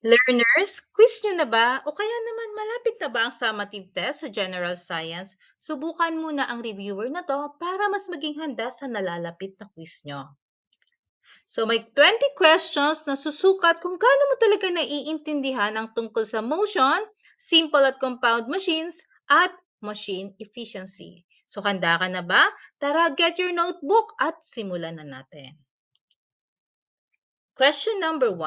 Learners, quiz nyo na ba o kaya naman malapit na ba ang summative test sa General Science? Subukan muna ang reviewer na to para mas maging handa sa nalalapit na quiz nyo. So may 20 questions na susukat kung gaano mo talaga naiintindihan ang tungkol sa motion, simple at compound machines, at machine efficiency. So handa ka na ba? Tara, get your notebook at simulan na natin. Question number 1.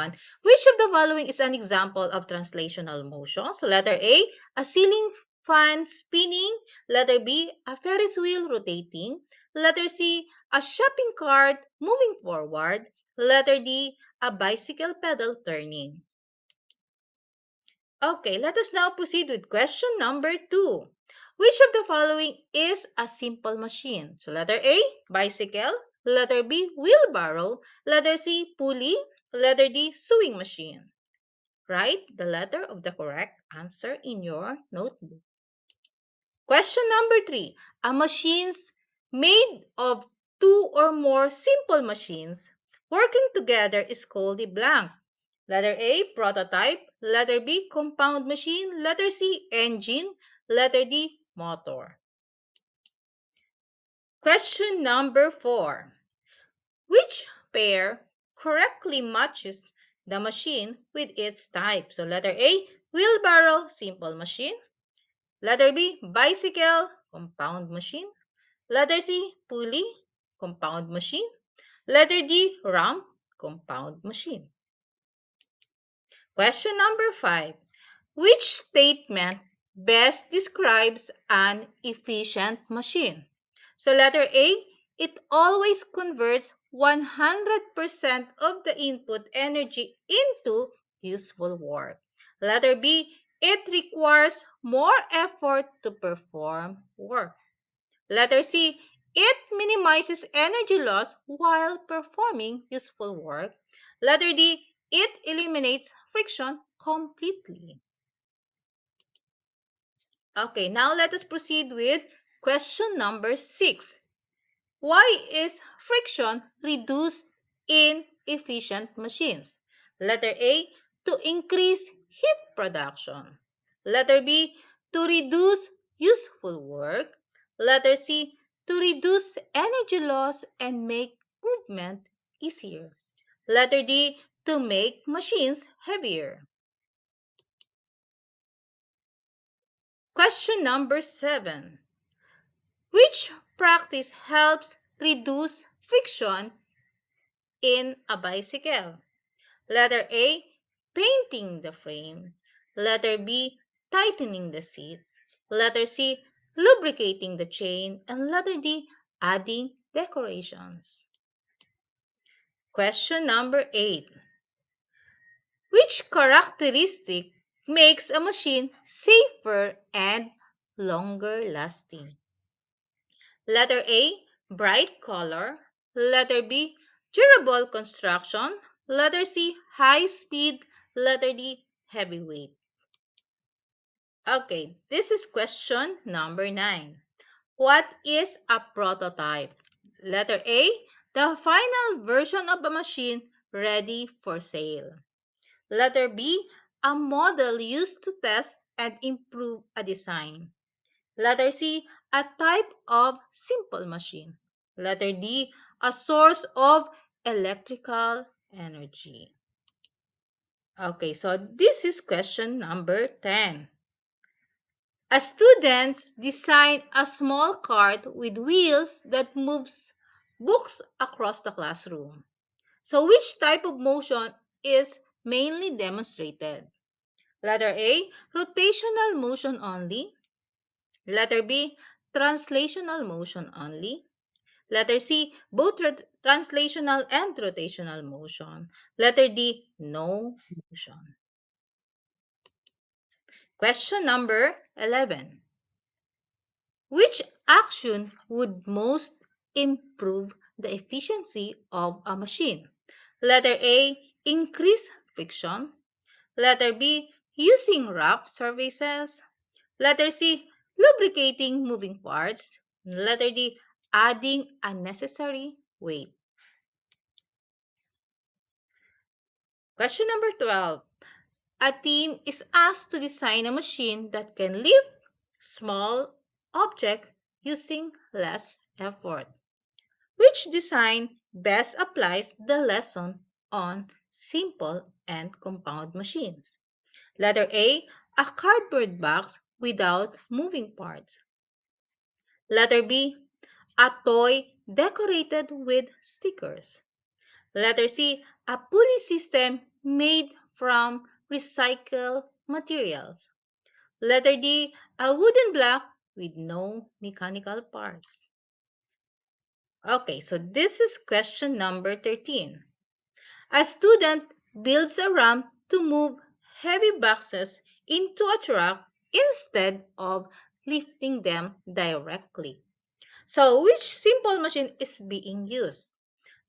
Which of the following is an example of translational motion? So letter A, a ceiling fan spinning. Letter B, a Ferris wheel rotating. Letter C, a shopping cart moving forward. Letter D, a bicycle pedal turning. Okay, let us now proceed with question number 2. Which of the following is a simple machine? So letter A, bicycle. Letter B, wheelbarrow. Letter C, pulley. Letter D, sewing machine. Write the letter of the correct answer in your notebook. Question number 3. A machines made of two or more simple machines working together is called a blank. Letter A, prototype. Letter B, compound machine. Letter C, engine. Letter D, motor. Question number 4. Which pair correctly matches the machine with its type? So letter A, wheelbarrow, simple machine. Letter B, bicycle, compound machine. Letter C, pulley, compound machine. Letter D, ramp, compound machine. Question number 5. Which statement best describes an efficient machine? So letter A, it always converts 100% of the input energy into useful work. Letter B, it requires more effort to perform work. Letter C, it minimizes energy loss while performing useful work. Letter D, it eliminates friction completely. Okay, now let us proceed with question number 6. Why is friction reduced in efficient machines? Letter A, to increase heat production. Letter B, to reduce useful work. Letter C, to reduce energy loss and make movement easier. Letter D, to make machines heavier. Question number 7. Which practice helps reduce friction in a bicycle? Letter A, painting the frame. Letter B, tightening the seat. Letter C, lubricating the chain. And letter D, adding decorations. Question number 8. Which characteristic makes a machine safer and longer lasting? Letter A, bright color. Letter B, durable construction. Letter C, high speed. Letter D, heavyweight. Okay, this is question number 9. What is a prototype? Letter A, the final version of a machine ready for sale. Letter B, a model used to test and improve a design. Letter C, a type of simple machine. Letter D, a source of electrical energy. Okay, so this is question number 10. A student designed a small cart with wheels that moves books across the classroom. So which type of motion is mainly demonstrated? Letter A, rotational motion only. Letter B, translational motion only. Letter C, both translational and rotational motion. Letter D, no motion. Question number 11. Which action would most improve the efficiency of a machine? Letter A, increase friction. Letter B, using rough surfaces. Letter C, lubricating moving parts. Letter D, adding unnecessary weight. Question number 12. a team is asked to design a machine that can lift small object using less effort. Which design best applies the lesson on simple and compound machines? Letter A, a cardboard box without moving parts. Letter B, a toy decorated with stickers. Letter C, a pulley system made from recycled materials. Letter D, a wooden block with no mechanical parts. Okay, so this is question number 13. A student builds a ramp to move heavy boxes into a truck instead of lifting them directly. So, which simple machine is being used?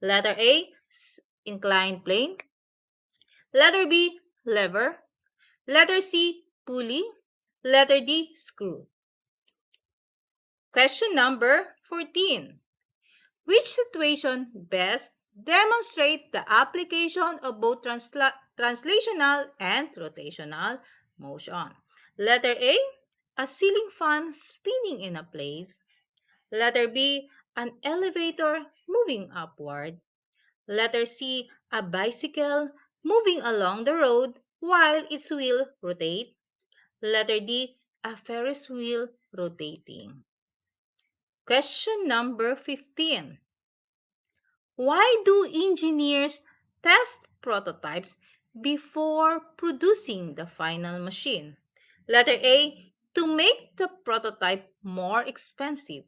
Letter A, inclined plane. Letter B, lever. Letter C, pulley. Letter D, screw. Question number 14. Which situation best demonstrate the application of both translational and rotational motion? Letter A, a ceiling fan spinning in a place. Letter B, an elevator moving upward. Letter C, a bicycle moving along the road while its wheel rotate. Letter D, a Ferris wheel rotating. Question number 15. Why do engineers test prototypes before producing the final machine? Letter A, to make the prototype more expensive.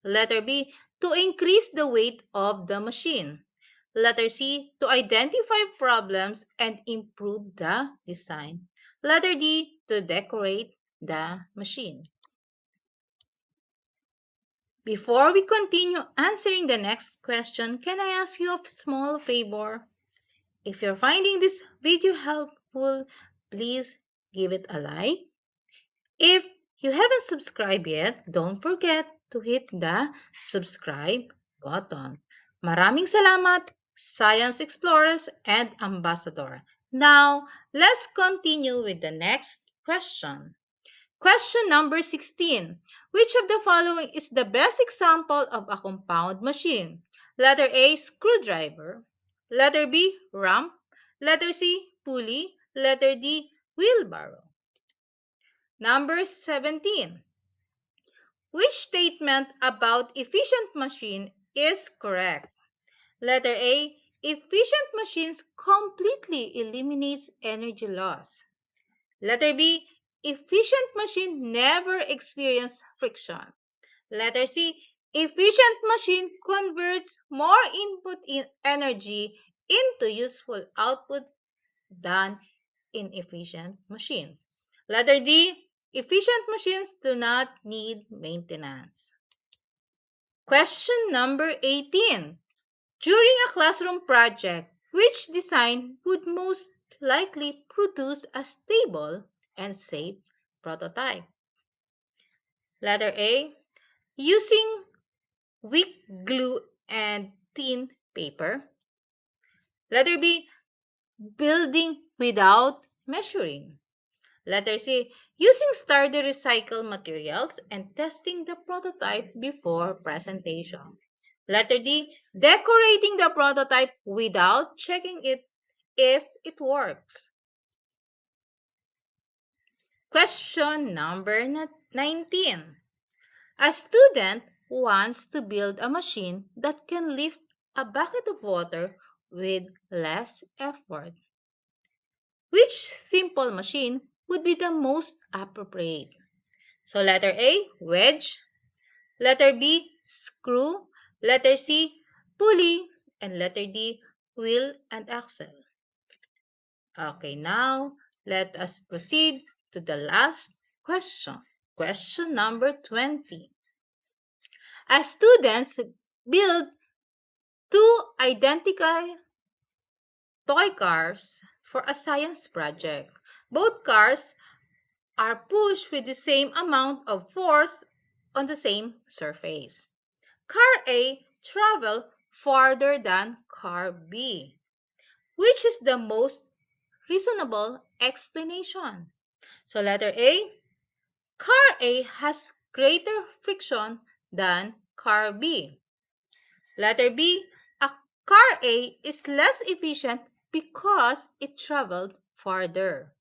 Letter B, to increase the weight of the machine. Letter C, to identify problems and improve the design. Letter D, to decorate the machine. Before we continue answering the next question, can I ask you a small favor? If you're finding this video helpful, please give it a like. If you haven't subscribed yet, don't forget to hit the subscribe button. Maraming salamat, Science Explorers and Ambassador. Now, let's continue with the next question. Question number 16. Which of the following is the best example of a compound machine? Letter A, screwdriver. Letter B, ramp. Letter C, pulley. Letter D, wheelbarrow. Number 17. Which statement about efficient machine is correct? Letter A, efficient machines completely eliminates energy loss. Letter B, efficient machine never experience friction. Letter C, efficient machine converts more input in energy into useful output than inefficient machines. Letter D, efficient machines do not need maintenance. Question number 18. During a classroom project, which design would most likely produce a stable and safe prototype? Letter A, using weak glue and thin paper. Letter B, building without measuring. Letter C, using sturdy recycled materials and testing the prototype before presentation. Letter D, decorating the prototype without checking it if it works. Question number 19. A student wants to build a machine that can lift a bucket of water with less effort. Which simple machine would be the most appropriate? So letter A, wedge. Letter B, screw. Letter C, pulley. And letter D, wheel and axle. Okay, now let us proceed to the last question. Question number 20. As students build two identical toy cars for a science project, both cars are pushed with the same amount of force on the same surface. Car A traveled farther than car B. Which is the most reasonable explanation. So letter A, car A has greater friction than car B. Letter B, a car A is less efficient because it traveled farther.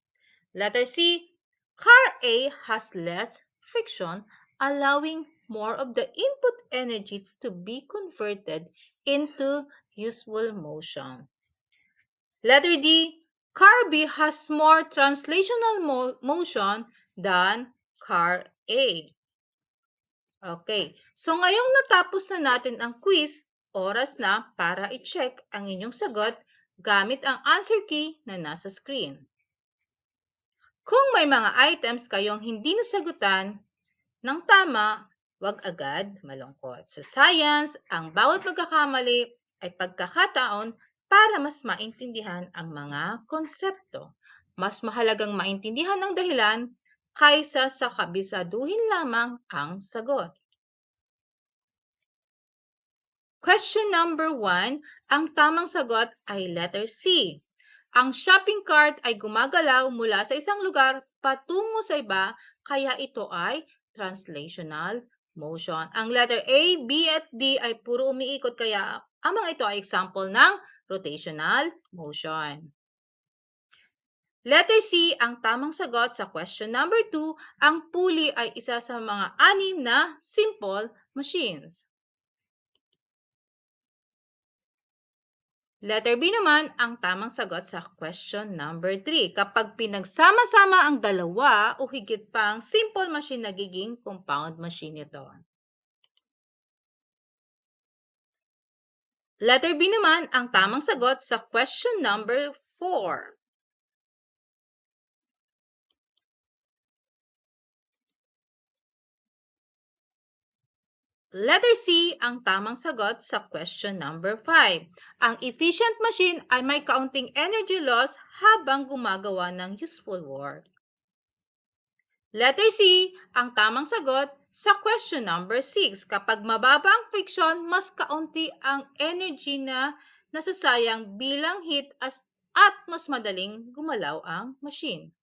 Letter C, car A has less friction, allowing more of the input energy to be converted into useful motion. Letter D, car B has more translational motion than car A. Okay, so ngayong natapos na natin ang quiz, oras na para i-check ang inyong sagot gamit ang answer key na nasa screen. Kung may mga items kayong hindi nasagutan ng tama, huwag agad malungkot. Sa science, ang bawat pagkakamali ay pagkakataon para mas maintindihan ang mga konsepto. Mas mahalagang maintindihan ang dahilan kaysa sa kabisaduhin lamang ang sagot. Question number 1, ang tamang sagot ay letter C. Ang shopping cart ay gumagalaw mula sa isang lugar patungo sa iba, kaya ito ay translational motion. Ang letter A, B at D ay puro umiikot, kaya ang mga ito ay example ng rotational motion. Letter C, ang tamang sagot sa question number 2, ang pulley ay isa sa mga 6 na simple machines. Letter B naman ang tamang sagot sa question number 3. Kapag pinagsama-sama ang dalawa o higit pang simple machine, nagiging compound machine ito. Letter B naman ang tamang sagot sa question number 4. Letter C ang tamang sagot sa question number 5. Ang efficient machine ay may kaunting energy loss habang gumagawa ng useful work. Letter C ang tamang sagot sa question number 6. Kapag mababa ang friction, mas kaunti ang energy na nasasayang bilang heat at mas madaling gumalaw ang machine.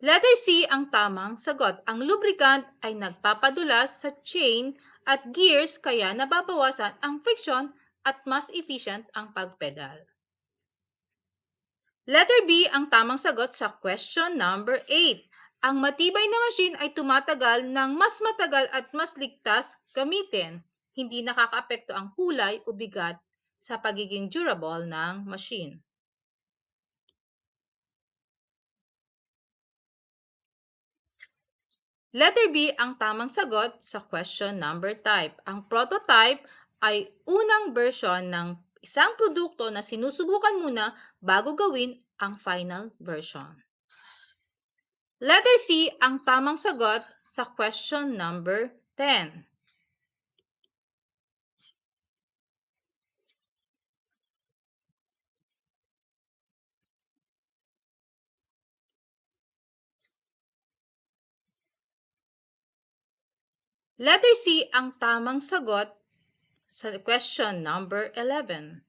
Letter C ang tamang sagot. Ang lubricant ay nagpapadulas sa chain at gears, kaya nababawasan ang friction at mas efficient ang pagpedal. Letter B ang tamang sagot sa question number 8. Ang matibay na machine ay tumatagal ng mas matagal at mas ligtas gamitin. Hindi nakakaapekto ang kulay o bigat sa pagiging durable ng machine. Letter B ang tamang sagot sa question number type. Ang prototype ay unang version ng isang produkto na sinusubukan muna bago gawin ang final version. Letter C ang tamang sagot sa question number 10. Letter C ang tamang sagot sa question number 11.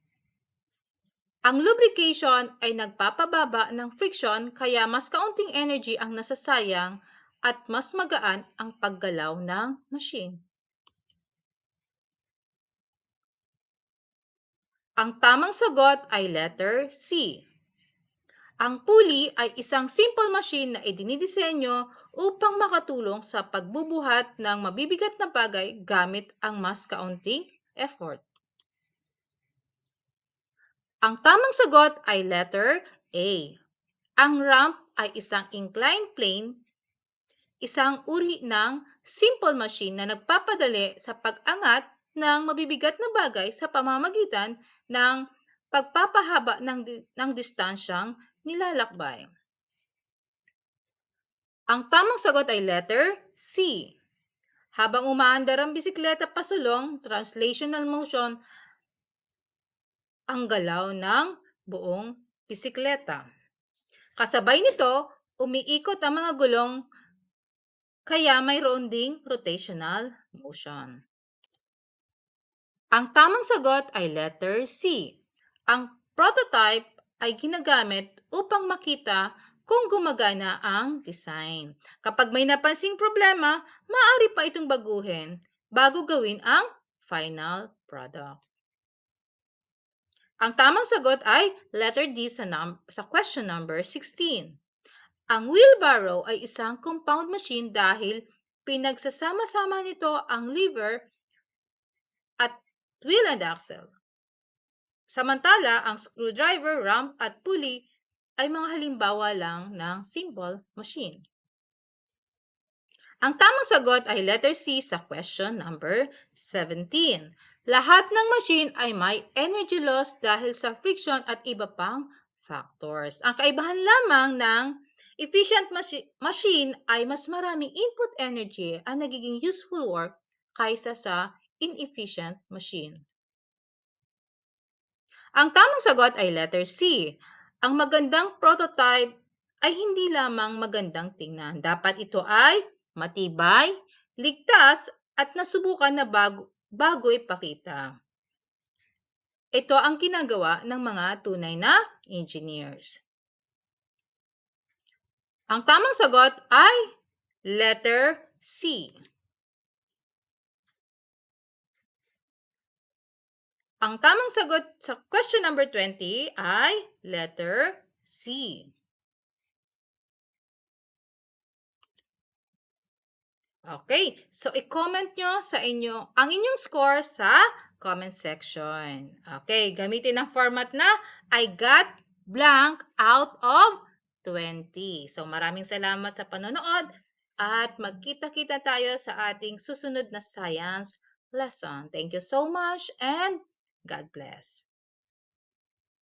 Ang lubrication ay nagpapababa ng friction, kaya mas kaunting energy ang nasasayang at mas magaan ang paggalaw ng machine. Ang tamang sagot ay letter C. Ang pulley ay isang simple machine na idinidisenyo upang makatulong sa pagbubuhat ng mabibigat na bagay gamit ang mas kaunting effort. Ang tamang sagot ay letter A. Ang ramp ay isang inclined plane, isang uri ng simple machine na nagpapadali sa pag-angat ng mabibigat na bagay sa pamamagitan ng pagpapahaba ng distansyang nilalakbay. Ang tamang sagot ay letter C. Habang umaandar ang bisikleta pasulong, translational motion ang galaw ng buong bisikleta. Kasabay nito, umiikot ang mga gulong, kaya mayroon ding rotational motion. Ang tamang sagot ay letter C. Ang prototype ay ginagamit upang makita kung gumagana ang design. Kapag may napansing problema, maaari pa itong baguhin bago gawin ang final product. Ang tamang sagot ay letter D sa question number 16. Ang wheelbarrow ay isang compound machine dahil pinagsasama-sama nito ang lever at wheel and axle. Samantala, ang screwdriver, ramp at pulley ay mga halimbawa lang ng simple machine. Ang tamang sagot ay letter C sa question number 17. Lahat ng machine ay may energy loss dahil sa friction at iba pang factors. Ang kaibahan lamang ng efficient machine ay mas maraming input energy ang nagiging useful work kaysa sa inefficient machine. Ang tamang sagot ay letter C. Ang magandang prototype ay hindi lamang magandang tingnan. Dapat ito ay matibay, ligtas, at nasubukan na bago ipakita. Ito ang ginagawa ng mga tunay na engineers. Ang tamang sagot ay letter C. Ang tamang sagot sa question number 20 ay letter C. Okay, so i-comment nyo ang inyong score sa comment section. Okay, gamitin ang format na I got blank out of 20. So maraming salamat sa panonood at magkita-kita tayo sa ating susunod na science lesson. Thank you so much and God bless.